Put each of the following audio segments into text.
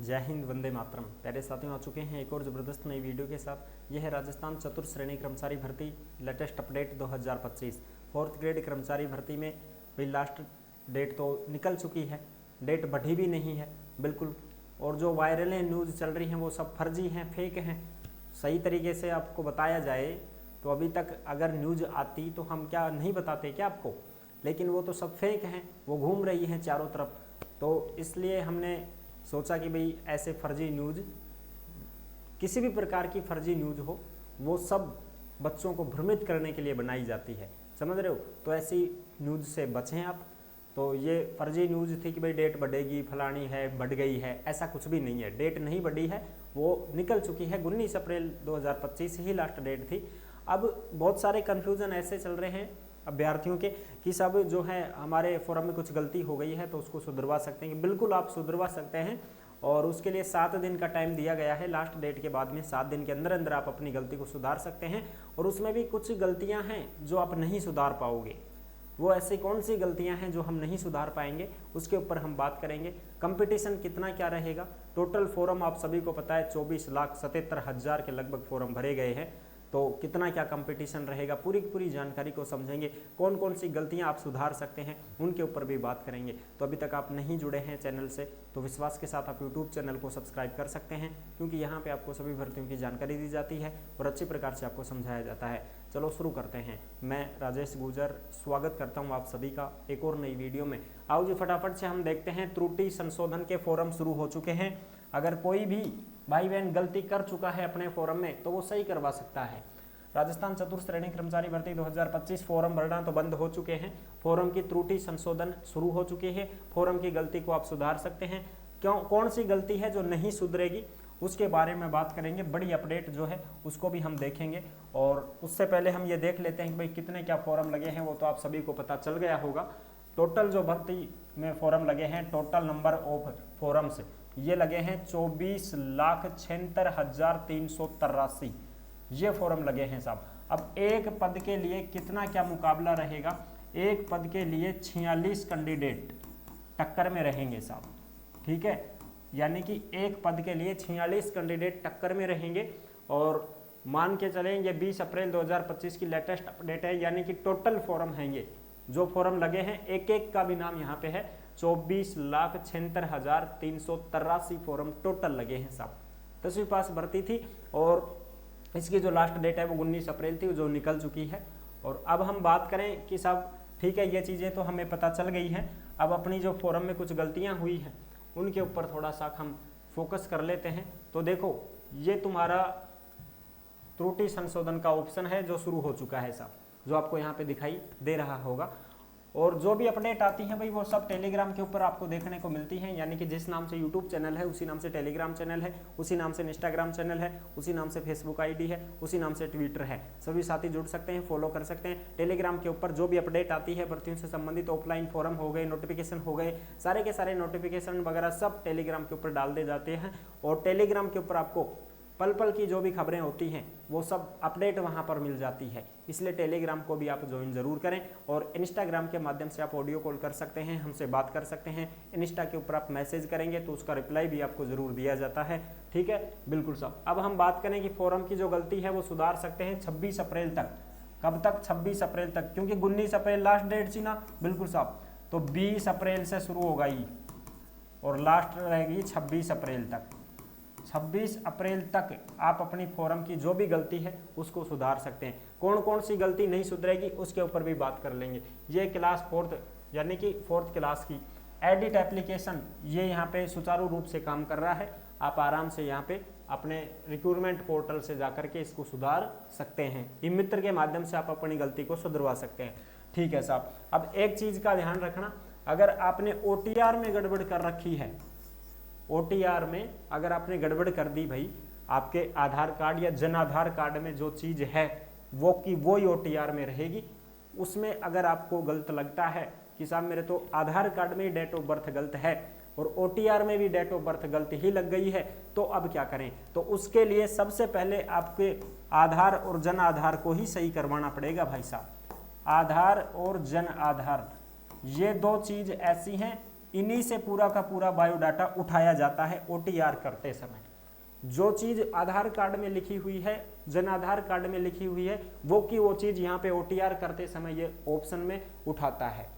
जय हिंद, वंदे मातरम। प्यारे साथियों, आ चुके हैं एक और ज़बरदस्त नई वीडियो के साथ। यह है राजस्थान चतुर्थ श्रेणी कर्मचारी भर्ती लेटेस्ट अपडेट 2025। फोर्थ ग्रेड कर्मचारी भर्ती में भाई लास्ट डेट तो निकल चुकी है, डेट बढ़ी भी नहीं है बिल्कुल। और जो वायरल न्यूज़ चल रही हैं वो सब फर्जी हैं, फेक हैं। सही तरीके से आपको बताया जाए तो अभी तक अगर न्यूज़ आती तो हम क्या नहीं बताते क्या आपको, लेकिन वो तो सब फेक हैं, वो घूम रही हैं चारों तरफ। तो इसलिए हमने सोचा कि भाई ऐसे फर्जी न्यूज़, किसी भी प्रकार की फर्जी न्यूज़ हो, वो सब बच्चों को भ्रमित करने के लिए बनाई जाती है, समझ रहे हो। तो ऐसी न्यूज़ से बचें आप। तो ये फर्जी न्यूज़ थी कि भाई डेट बढ़ेगी, फलानी है, बढ़ गई है, ऐसा कुछ भी नहीं है। डेट नहीं बढ़ी है, वो निकल चुकी है। 19 अप्रैल 2025 ही लास्ट डेट थी। अब बहुत सारे कन्फ्यूज़न ऐसे चल रहे हैं अभ्यर्थियों के कि सब जो है हमारे फॉर्म में कुछ गलती हो गई है तो उसको सुधरवा सकते हैं। कि बिल्कुल आप सुधरवा सकते हैं, और उसके लिए 7 दिन का टाइम दिया गया है। लास्ट डेट के बाद में 7 दिन के अंदर अंदर आप अपनी गलती को सुधार सकते हैं। और उसमें भी कुछ गलतियां हैं जो आप नहीं सुधार पाओगे। वो ऐसी कौन सी गलतियां हैं जो हम नहीं सुधार पाएंगे, उसके ऊपर हम बात करेंगे। कंपटीशन कितना क्या रहेगा, टोटल फॉर्म आप सभी को पता है 24,77,000 के लगभग फॉर्म भरे गए हैं। तो कितना क्या कंपटीशन रहेगा, पूरी पूरी जानकारी को समझेंगे। कौन कौन सी गलतियां आप सुधार सकते हैं, उनके ऊपर भी बात करेंगे। तो अभी तक आप नहीं जुड़े हैं चैनल से तो विश्वास के साथ आप यूट्यूब चैनल को सब्सक्राइब कर सकते हैं, क्योंकि यहाँ पे आपको सभी भर्तियों की जानकारी दी जाती है और अच्छी प्रकार से आपको समझाया जाता है। चलो शुरू करते हैं। मैं राजेश गुजर स्वागत करता हूँ आप सभी का एक और नई वीडियो में। आओ जी फटाफट से हम देखते हैं। त्रुटि संशोधन के फॉर्म शुरू हो चुके हैं। अगर कोई भी भाई बहन गलती कर चुका है अपने फॉर्म में तो वो सही करवा सकता है। राजस्थान चतुर्थ श्रेणी कर्मचारी भर्ती 2025 फॉर्म भरना तो बंद हो चुके हैं। फॉर्म की त्रुटि संशोधन शुरू हो चुकी है। फॉर्म की गलती को आप सुधार सकते हैं। क्यों, कौन सी गलती है जो नहीं सुधरेगी, उसके बारे में बात करेंगे। बड़ी अपडेट जो है उसको भी हम देखेंगे। और उससे पहले हम ये देख लेते हैं कि भाई कितने क्या फॉर्म लगे हैं। वो तो आप सभी को पता चल गया होगा। टोटल जो भर्ती में फॉर्म लगे हैं, टोटल नंबर ऑफ फॉर्म्स ये लगे हैं 24,76,383 ये फॉर्म लगे हैं साहब। अब एक पद के लिए कितना क्या मुकाबला रहेगा, एक पद के लिए 46 कैंडिडेट टक्कर में रहेंगे साहब, ठीक है। यानी कि एक पद के लिए 46 कैंडिडेट टक्कर में रहेंगे। और मान के चलें ये 20 अप्रैल 2025 की लेटेस्ट अपडेट है, यानी कि टोटल फॉर्म हैं ये जो फॉर्म लगे हैं, एक एक का भी नाम यहाँ पे है। 24,76,383 फॉर्म टोटल लगे हैं साहब। 10वीं पास भर्ती थी और इसकी जो लास्ट डेट है वो 19 अप्रैल थी, जो निकल चुकी है। और अब हम बात करें कि साहब ठीक है, ये चीज़ें तो हमें पता चल गई हैं। अब अपनी जो फॉर्म में कुछ गलतियां हुई हैं उनके ऊपर थोड़ा सा हम फोकस कर लेते हैं। तो देखो, ये तुम्हारा त्रुटि संशोधन का ऑप्शन है जो शुरू हो चुका है साहब, जो आपको यहाँ पे दिखाई दे रहा होगा। और जो भी अपडेट आती है भाई वो सब टेलीग्राम के ऊपर आपको देखने को मिलती है। यानी कि जिस नाम से यूट्यूब चैनल है उसी नाम से टेलीग्राम चैनल है, उसी नाम से इंस्टाग्राम चैनल है, उसी नाम से फेसबुक आईडी है, उसी नाम से ट्विटर है। सभी साथी जुड़ सकते हैं, फॉलो कर सकते हैं। टेलीग्राम के ऊपर जो भी अपडेट आती है भर्तियों से संबंधित, ऑफलाइन फॉर्म हो गए, नोटिफिकेशन हो गए, सारे के सारे नोटिफिकेशन वगैरह सब टेलीग्राम के ऊपर डाल दे जाते हैं। और टेलीग्राम के ऊपर आपको पल पल की जो भी खबरें होती हैं वो सब अपडेट वहां पर मिल जाती है। इसलिए टेलीग्राम को भी आप ज्वाइन जरूर करें। और इंस्टाग्राम के माध्यम से आप ऑडियो कॉल कर सकते हैं, हमसे बात कर सकते हैं। इंस्टा के ऊपर आप मैसेज करेंगे तो उसका रिप्लाई भी आपको जरूर दिया जाता है, ठीक है। बिल्कुल साहब। अब हम बात करें कि फॉर्म की जो गलती है वो सुधार सकते हैं 26 अप्रैल तक। कब तक? 26 अप्रैल तक, क्योंकि 19 अप्रैल लास्ट डेट थी ना। बिल्कुल साहब। तो 20 अप्रैल से शुरू होगा ये और लास्ट रहेगी 26 अप्रैल तक। 26 अप्रैल तक आप अपनी फॉर्म की जो भी गलती है उसको सुधार सकते हैं। कौन कौन सी गलती नहीं सुधरेगी उसके ऊपर भी बात कर लेंगे। ये क्लास 4th यानी कि 4th क्लास की एडिट एप्लीकेशन ये यहाँ पे सुचारू रूप से काम कर रहा है। आप आराम से यहाँ पे अपने रिक्रूटमेंट पोर्टल से जाकर के इसको सुधार सकते हैं। ई मित्र के माध्यम से आप अपनी गलती को सुधरवा सकते हैं, ठीक है साहब। अब एक चीज़ का ध्यान रखना, अगर आपने OTR में गड़बड़ कर रखी है, OTR में अगर आपने गड़बड़ कर दी भाई, आपके आधार कार्ड या जन आधार कार्ड में जो चीज़ है वो की वो ही OTR में रहेगी। उसमें अगर आपको गलत लगता है कि साहब मेरे तो आधार कार्ड में ही डेट ऑफ बर्थ गलत है और OTR में भी डेट ऑफ बर्थ गलत ही लग गई है, तो अब क्या करें? तो उसके लिए सबसे पहले आपके आधार और जन आधार को ही सही करवाना पड़ेगा भाई साहब। आधार और जन आधार ये दो चीज़ ऐसी हैं इन्हीं से पूरा का पूरा बायोडाटा उठाया जाता है OTR करते समय। जो चीज़ आधार कार्ड में लिखी हुई है, जन आधार कार्ड में लिखी हुई है, वो की वो चीज़ यहाँ पे OTR करते समय ये ऑप्शन में उठाता है।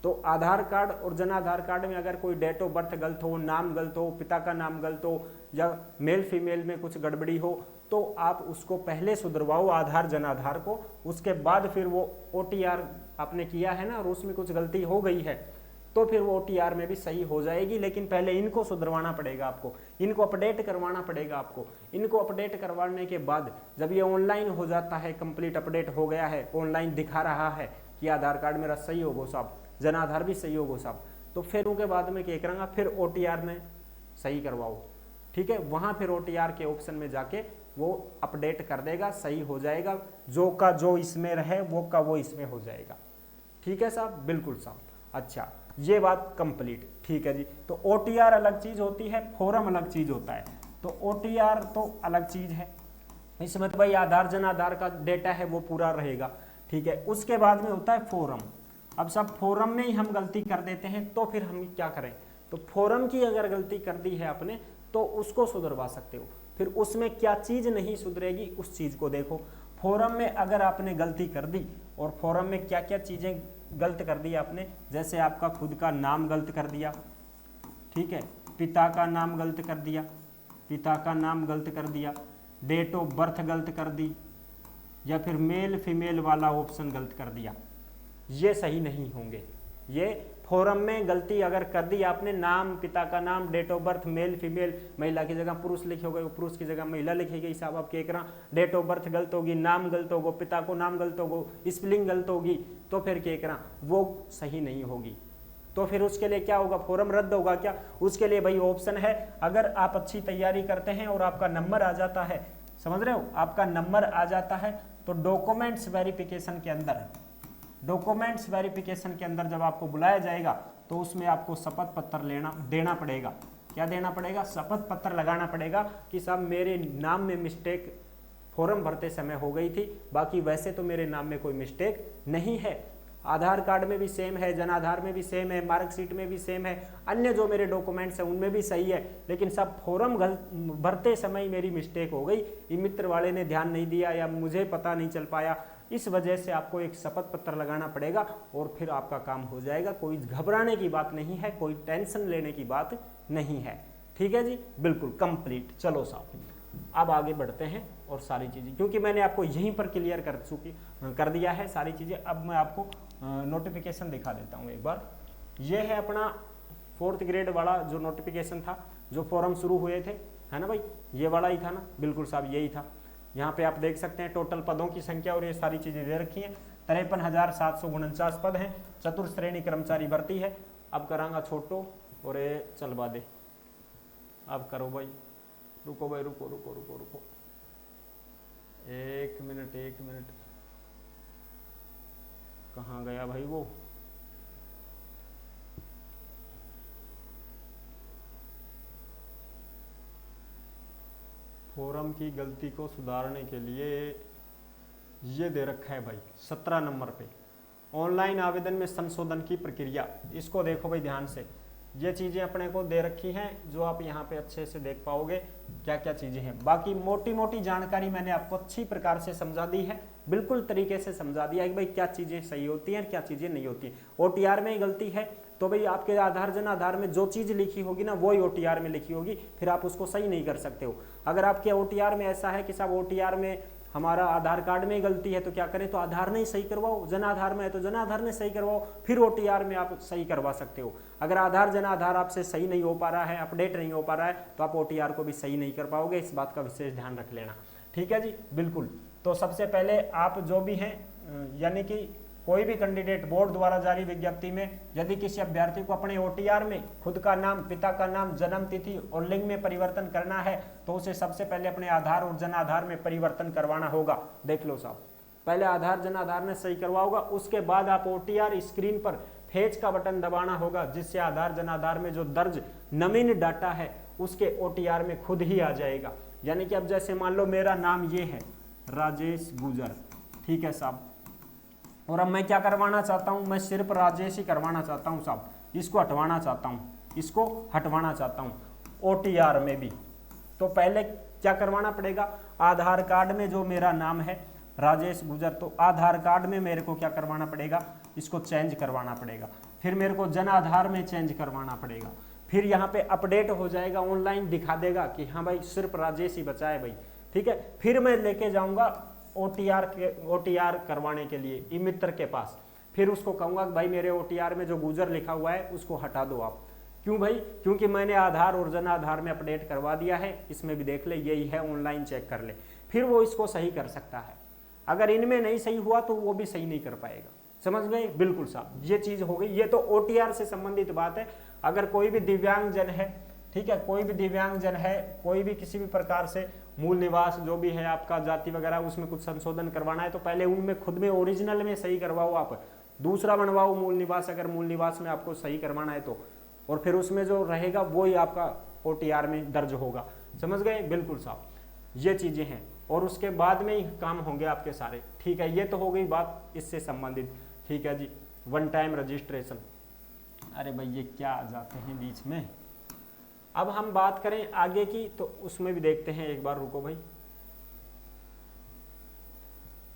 तो आधार कार्ड और जन आधार कार्ड में अगर कोई डेट ऑफ बर्थ गलत हो, नाम गलत हो, पिता का नाम गलत हो, या मेल फीमेल में कुछ गड़बड़ी हो, तो आप उसको पहले सुधरवाओ आधार जन आधार को, उसके बाद फिर वो OTR आपने किया है ना और उसमें कुछ गलती हो गई है तो फिर वो OTR में भी सही हो जाएगी। लेकिन पहले इनको सुधरवाना पड़ेगा आपको, इनको अपडेट करवाना पड़ेगा आपको। इनको अपडेट करवाने के बाद जब ये ऑनलाइन हो जाता है, कंप्लीट अपडेट हो गया है, ऑनलाइन दिखा रहा है कि आधार कार्ड मेरा सही होगो साहब, जन आधार भी सही होगो साहब, तो फिर उनके बाद में क्या करूँगा, फिर OTR में सही करवाओ, ठीक है। वहाँ फिर OTR के ऑप्शन में जाके वो अपडेट कर देगा, सही हो जाएगा, जो का जो इसमें रहे वो का वो इसमें हो जाएगा, ठीक है साहब, बिल्कुल साहब। अच्छा, ये बात कंप्लीट, ठीक है जी। तो OTR अलग चीज होती है, फॉरम अलग चीज होता है। तो OTR तो अलग चीज है, इसमें तो भाई आधार जन आधार का डेटा है वो पूरा रहेगा, ठीक है। उसके बाद में होता है फॉरम। अब सब फॉरम में ही हम गलती कर देते हैं तो फिर हम क्या करें, तो फॉरम की अगर गलती कर दी है आपने तो उसको सुधरवा सकते हो। फिर उसमें क्या चीज नहीं सुधरेगी उस चीज को देखो। फॉरम में अगर आपने गलती कर दी, और फॉरम में क्या क्या चीजें गलत कर दी आपने, जैसे आपका खुद का नाम गलत कर दिया, ठीक है, पिता का नाम गलत कर दिया, पिता का नाम गलत कर दिया, डेट ऑफ बर्थ गलत कर दी, या फिर मेल फीमेल वाला ऑप्शन गलत कर दिया, ये सही नहीं होंगे। ये फॉरम में गलती अगर कर दी आपने, नाम, पिता का नाम, date of birth male female, महिला की जगह पुरुष लिखोगे, पुरुष की जगह महिला लिखेगी साहब, आप क्या करा, डेट ऑफ बर्थ गलत होगी, नाम गलत होगा, पिता को नाम गलत होगा, स्पेलिंग गलत होगी, तो फिर क्या करा, वो सही नहीं होगी। तो फिर उसके लिए क्या होगा, फॉरम रद्द होगा क्या, उसके लिए भाई ऑप्शन है, अगर आप अच्छी तैयारी करते हैं और आपका नंबर आ जाता है, समझ रहे हो, आपका नंबर आ जाता है, तो डॉक्यूमेंट्स वेरिफिकेशन के अंदर, डॉक्यूमेंट्स वेरिफिकेशन के अंदर जब आपको बुलाया जाएगा तो उसमें आपको शपथ पत्र देना पड़ेगा। क्या देना पड़ेगा, शपथ पत्र लगाना पड़ेगा कि साहब मेरे नाम में मिस्टेक फॉर्म भरते समय हो गई थी, बाकी वैसे तो मेरे नाम में कोई मिस्टेक नहीं है। आधार कार्ड में भी सेम है, जन आधार में भी सेम है, मार्कशीट में भी सेम है, अन्य जो मेरे डॉक्यूमेंट्स हैं उनमें भी सही है, लेकिन सब फॉर्म भरते समय मेरी मिस्टेक हो गई, ये मित्र वाले ने ध्यान नहीं दिया या मुझे पता नहीं चल पाया, इस वजह से आपको एक शपथ पत्र लगाना पड़ेगा और फिर आपका काम हो जाएगा। कोई घबराने की बात नहीं है, कोई टेंशन लेने की बात नहीं है, ठीक है जी, बिल्कुल कंप्लीट। चलो साहब अब आगे बढ़ते हैं और सारी चीज़ें, क्योंकि मैंने आपको यहीं पर क्लियर कर दिया है सारी चीज़ें। अब मैं आपको नोटिफिकेशन दिखा देता हूँ एक बार। ये है अपना 4th ग्रेड वाला जो नोटिफिकेशन था, जो फॉर्म शुरू हुए थे, है ना भाई, ये वाला ही था ना, बिल्कुल साहब यही था। यहाँ पे आप देख सकते हैं टोटल पदों की संख्या और ये सारी चीज़ें दे रखी हैं। 53,749 पद हैं, चतुर्श्रेणी कर्मचारी भर्ती है। अब करांगा छोटो और ये चलवा दे, अब करो भाई, रुको भाई, रुको रुको रुको रुको, एक मिनट, कहाँ गया भाई वो, फॉर्म की गलती को सुधारने के लिए ये दे रखा है भाई 17 नंबर पे, ऑनलाइन आवेदन में संशोधन की प्रक्रिया। इसको देखो भाई ध्यान से, ये चीज़ें अपने को दे रखी हैं जो आप यहाँ पे अच्छे से देख पाओगे क्या क्या चीज़ें हैं। बाकी मोटी मोटी जानकारी मैंने आपको अच्छी प्रकार से समझा दी है, बिल्कुल तरीके से समझा दिया है कि भाई क्या चीज़ें सही होती हैं क्या चीज़ें नहीं होती हैं। OTR में ही गलती है तो भाई आपके आधार जन आधार में जो चीज़ लिखी होगी ना वही OTR में लिखी होगी, फिर आप उसको सही नहीं कर सकते हो। अगर आपके OTR में ऐसा है कि साहब OTR में हमारा आधार कार्ड में गलती है तो क्या करें, तो आधार नहीं सही करवाओ, जन आधार में है तो जन आधार में सही करवाओ, फिर OTR में आप सही करवा सकते हो। अगर आधार जन आधार आपसे सही नहीं हो पा रहा है, अपडेट नहीं हो पा रहा है, तो आप OTR को भी सही नहीं कर पाओगे, इस बात का विशेष ध्यान रख लेना, ठीक है जी, बिल्कुल। तो सबसे पहले आप जो भी हैं, यानी कि कोई भी कैंडिडेट बोर्ड द्वारा जारी विज्ञप्ति में यदि किसी अभ्यर्थी को अपने OTR में खुद का नाम, पिता का नाम, जन्म तिथि और लिंग में परिवर्तन करना है तो उसे सबसे पहले अपने आधार और जन आधार में परिवर्तन करवाना होगा। देख लो साहब, पहले आधार जन आधार में सही करवाओगा, उसके बाद आप OTR स्क्रीन पर फेच का बटन दबाना होगा, जिससे आधार जन आधार में जो दर्ज नवीन डाटा है उसके OTR में खुद ही आ जाएगा। यानी कि अब जैसे मान लो मेरा नाम ये है राजेश गुजर, ठीक है साहब, और अब मैं क्या करवाना चाहता हूं, मैं सिर्फ राजेश ही करवाना चाहता हूं साहब, इसको हटवाना चाहता हूँ, इसको हटवाना चाहता हूँ OTR में भी, तो पहले क्या करवाना पड़ेगा, आधार कार्ड में जो मेरा नाम है राजेश गुजर, तो आधार कार्ड में मेरे को क्या करवाना पड़ेगा, इसको चेंज करवाना पड़ेगा। फिर मेरे को जन आधार में चेंज करवाना पड़ेगा। फिर यहाँ पे अपडेट हो जाएगा, ऑनलाइन दिखा देगा कि हाँ भाई सिर्फ राजेश ही बचा है भाई, ठीक है। फिर मैं लेके जाऊँगा OTR करवाने के लिए ई मित्र के पास। फिर उसको कहूँगा भाई मेरे OTR में जो गुजर लिखा हुआ है उसको हटा दो आप। क्यों भाई, क्योंकि मैंने आधार और जन आधार में अपडेट करवा दिया है, इसमें भी देख ले यही है, ऑनलाइन चेक कर ले। फिर वो इसको सही कर सकता है। अगर इनमें नहीं सही हुआ तो वो भी सही नहीं कर पाएगा, समझ गए, बिल्कुल साहब, ये चीज हो गई। ये तो OTR से संबंधित बात है। अगर कोई भी दिव्यांगजन है, ठीक है, कोई भी दिव्यांगजन है, कोई भी किसी भी प्रकार से मूल निवास जो भी है आपका जाति वगैरह, उसमें कुछ संशोधन करवाना है तो पहले उनमें खुद में ओरिजिनल में सही करवाओ, आप दूसरा बनवाओ मूल निवास, अगर मूल निवास में आपको सही करवाना है तो, और फिर उसमें जो रहेगा वो ही आपका OTR में दर्ज होगा, समझ गए, बिल्कुल साहब, ये चीजें हैं। और उसके बाद में ही काम होंगे आपके सारे, ठीक है। ये तो हो गई बात इससे संबंधित, ठीक है जी। वन टाइम रजिस्ट्रेशन, अरे भाई ये क्या आ जाते हैं बीच में। अब हम बात करें आगे की, तो उसमें भी देखते हैं एक बार, रुको भाई।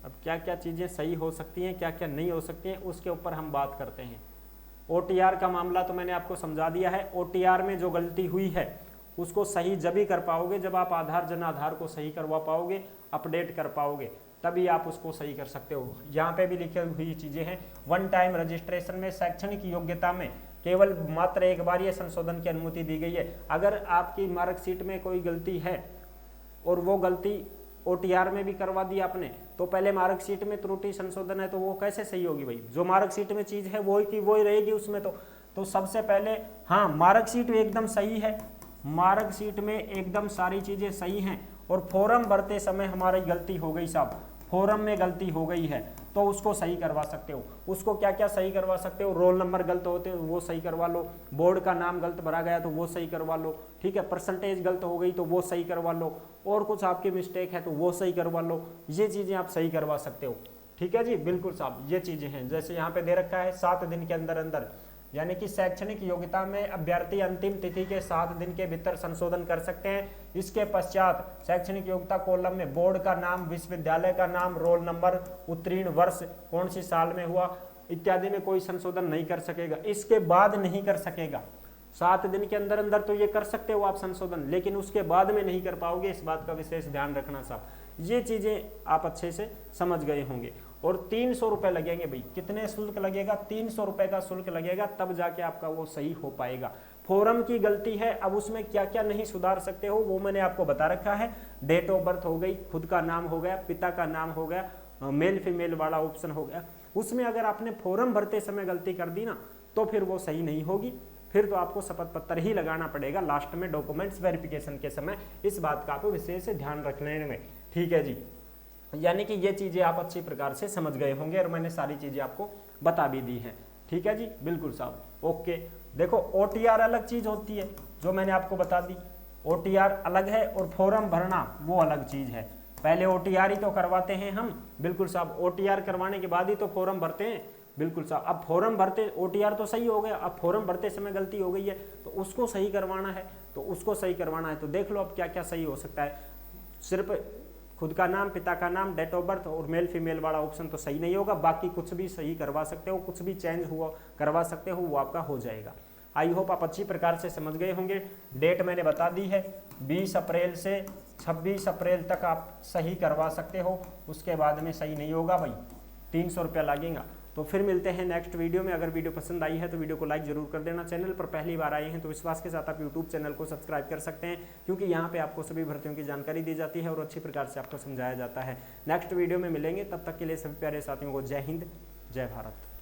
अब क्या क्या चीजें सही हो सकती हैं, क्या क्या नहीं हो सकती हैं, उसके ऊपर हम बात करते हैं। OTR का मामला तो मैंने आपको समझा दिया है। OTR में जो गलती हुई है उसको सही जब ही कर पाओगे जब आप आधार जन आधार को सही करवा पाओगे, अपडेट कर पाओगे, तभी आप उसको सही कर सकते हो। यहाँ पे भी लिखी हुई चीजें हैं। वन टाइम रजिस्ट्रेशन में शैक्षणिक योग्यता में केवल मात्र एक बार ये संशोधन की अनुमति दी गई है। अगर आपकी मार्कशीट में कोई गलती है और वो गलती OTR में भी करवा दी आपने, तो पहले मार्कशीट में त्रुटि संशोधन है तो वो कैसे सही होगी भाई, जो मार्कशीट में चीज है वही की वही रहेगी उसमें। तो सबसे पहले हाँ, मार्कशीट एकदम सही है, मार्कशीट में एकदम सारी चीजें सही हैं, और फॉर्म भरते समय हमारी गलती हो गई साहब, फॉर्म में गलती हो गई है तो उसको सही करवा सकते हो। उसको क्या क्या सही करवा सकते हो, रोल नंबर गलत होते हैं वो सही करवा लो, बोर्ड का नाम गलत भरा गया तो वो सही करवा लो, ठीक है, परसेंटेज गलत हो गई तो वो सही करवा लो, और कुछ आपकी मिस्टेक है तो वो सही करवा लो। ये चीजें आप सही करवा सकते हो, ठीक है जी, बिल्कुल साहब, ये चीजें हैं। जैसे यहाँ पे दे रखा है 7 दिन के अंदर अंदर, यानी कि शैक्षणिक योग्यता में अभ्यर्थी अंतिम तिथि के 7 दिन के भीतर संशोधन कर सकते हैं। इसके पश्चात शैक्षणिक योग्यता कॉलम में बोर्ड का नाम, विश्वविद्यालय का नाम, रोल नंबर, उत्तीर्ण वर्ष कौन सी साल में हुआ इत्यादि में कोई संशोधन नहीं कर सकेगा। इसके बाद नहीं कर सकेगा। 7 दिन के अंदर अंदर तो ये कर सकते हो आप संशोधन, लेकिन उसके बाद में नहीं कर पाओगे, इस बात का विशेष ध्यान रखना साहब। ये चीजें आप अच्छे से समझ गए होंगे। और 300 रुपए लगेंगे भाई, कितने शुल्क लगेगा, 300 रुपए का शुल्क लगेगा, तब जाके आपका वो सही हो पाएगा। फॉर्म की गलती है, अब उसमें क्या क्या नहीं सुधार सकते हो वो मैंने आपको बता रखा है। डेट ऑफ बर्थ हो गई, खुद का नाम हो गया, पिता का नाम हो गया, मेल फीमेल वाला ऑप्शन हो गया। उसमें अगर आपने फॉर्म भरते समय गलती कर दी ना तो फिर वो सही नहीं होगी, फिर तो आपको शपथ पत्र ही लगाना पड़ेगा लास्ट में डॉक्यूमेंट्स वेरिफिकेशन के समय। इस बात का आपको विशेष ध्यान रखने में, ठीक है जी। यानी कि ये चीजें आप अच्छी प्रकार से समझ गए होंगे और मैंने सारी चीजें आपको बता भी दी हैं, ठीक है जी, बिल्कुल साहब, ओके। देखो OTR अलग चीज होती है जो मैंने आपको बता दी, OTR अलग है और फॉर्म भरना वो अलग चीज है। पहले OTR ही तो करवाते हैं हम, बिल्कुल साहब, OTR करवाने के बाद ही तो फॉर्म भरते हैं, बिल्कुल साहब। अब फॉर्म भरते, OTR तो सही हो गया, अब फॉर्म भरते समय गलती हो गई है तो उसको सही करवाना है, तो उसको सही करवाना है। तो देख लो अब क्या क्या सही हो सकता है। सिर्फ खुद का नाम, पिता का नाम, डेट ऑफ बर्थ और मेल फीमेल वाला ऑप्शन तो सही नहीं होगा, बाकी कुछ भी सही करवा सकते हो, कुछ भी चेंज हुआ करवा सकते हो, वो आपका हो जाएगा। आई होप आप अच्छी प्रकार से समझ गए होंगे। डेट मैंने बता दी है, 20 अप्रैल से 26 अप्रैल तक आप सही करवा सकते हो, उसके बाद में सही नहीं होगा भाई, 300 रुपया लगेगा। तो फिर मिलते हैं नेक्स्ट वीडियो में। अगर वीडियो पसंद आई है तो वीडियो को लाइक जरूर कर देना। चैनल पर पहली बार आए हैं तो विश्वास के साथ आप यूट्यूब चैनल को सब्सक्राइब कर सकते हैं, क्योंकि यहाँ पे आपको सभी भर्तियों की जानकारी दी जाती है और अच्छी प्रकार से आपको समझाया जाता है। नेक्स्ट वीडियो में मिलेंगे, तब तक के लिए सभी प्यारे साथियों को जय हिंद, जय भारत।